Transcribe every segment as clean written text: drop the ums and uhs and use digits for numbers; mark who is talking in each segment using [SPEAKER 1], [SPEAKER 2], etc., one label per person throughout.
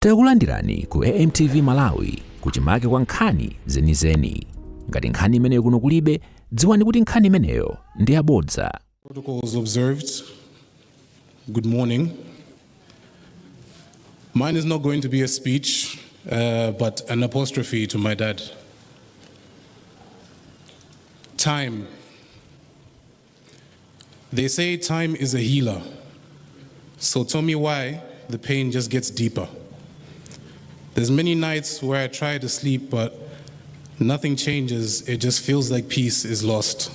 [SPEAKER 1] Takulandirani ku AMTV Malawi kuchimake kwa nkhani zenizeni. Ngati nkhani imeneyo kuno kulibe, dziwani kuti nkhani imeneyo ndi yabodza.
[SPEAKER 2] Protocols observed. Good morning. Mine is not going to be a speech, but an apostrophe to my dad. Time. They say time is a healer. So tell me why the pain just gets deeper. There's many nights where I try to sleep, but nothing changes. It just feels like peace is lost.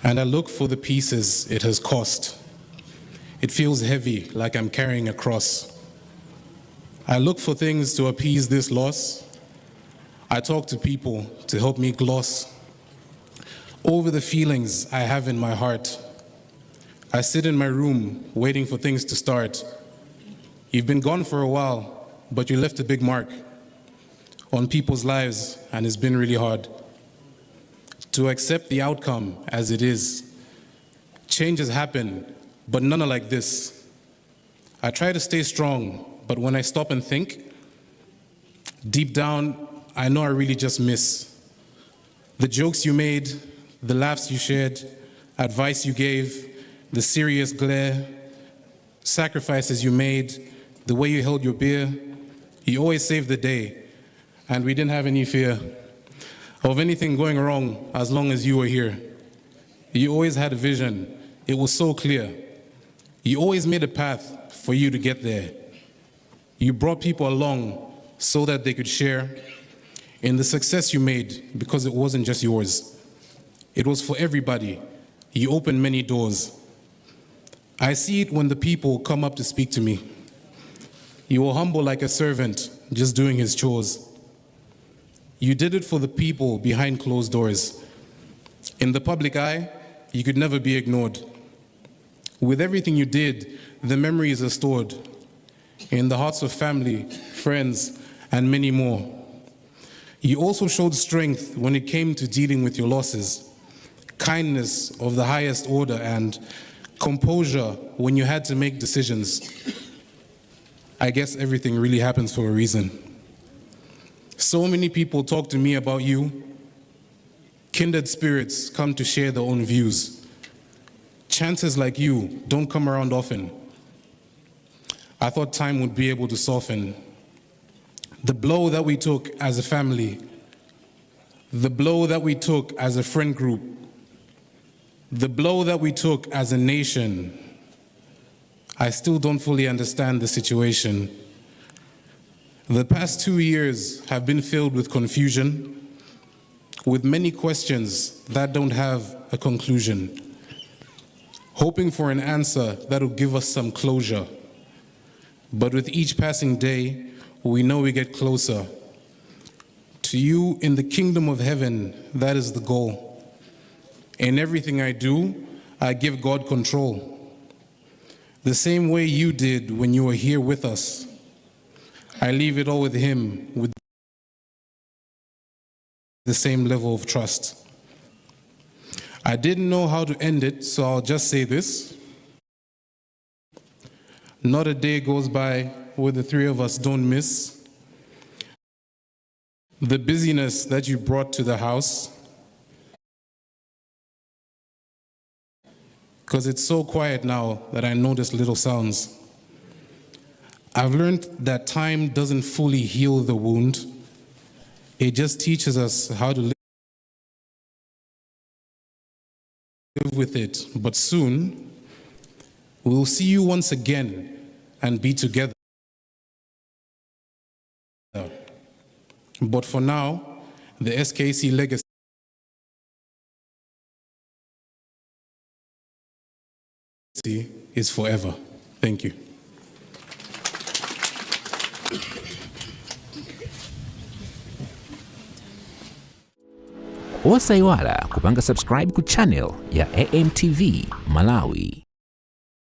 [SPEAKER 2] And I look for the pieces it has cost. It feels heavy, like I'm carrying a cross. I look for things to appease this loss. I talk to people to help me gloss over the feelings I have in my heart. I sit in my room waiting for things to start. You've been gone for a while, but you left a big mark on people's lives, and it's been really hard to accept the outcome as it is. Changes happen, but none are like this. I try to stay strong, but when I stop and think, deep down, I know I really just miss the jokes you made, the laughs you shared, advice you gave, the serious glare, sacrifices you made, the way you held your beer. You always saved the day, and we didn't have any fear of anything going wrong as long as you were here. You always had a vision. It was so clear. You always made a path for you to get there. You brought people along so that they could share in the success you made, because it wasn't just yours. It was for everybody. You opened many doors. I see it when the people come up to speak to me. You were humble like a servant, just doing his chores. You did it for the people behind closed doors. In the public eye, you could never be ignored. With everything you did, the memories are stored in the hearts of family, friends, and many more. You also showed strength when it came to dealing with your losses, kindness of the highest order, and composure when you had to make decisions. I guess everything really happens for a reason. So many people talk to me about you. Kindred spirits come to share their own views. Chances like you don't come around often. I thought time would be able to soften the blow that we took as a family, the blow that we took as a friend group, the blow that we took as a nation. I still don't fully understand the situation. The past 2 years have been filled with confusion, with many questions that don't have a conclusion, hoping for an answer that'll give us some closure. But with each passing day, we know we get closer to you in the kingdom of heaven. That is the goal. In everything I do, I give God control. The same way you did when you were here with us. I leave it all with him with the same level of trust. I didn't know how to end it, so I'll just say this. Not a day goes by where the three of us don't miss the busyness that you brought to the house, because it's so quiet now that I notice little sounds. I've learned that time doesn't fully heal the wound. It just teaches us how to live with it. But soon, we'll see you once again and be together. But for now, the SKC legacy is forever. Thank you.
[SPEAKER 1] Usaiwala kupanga subscribe ku channel ya AMTV Malawi.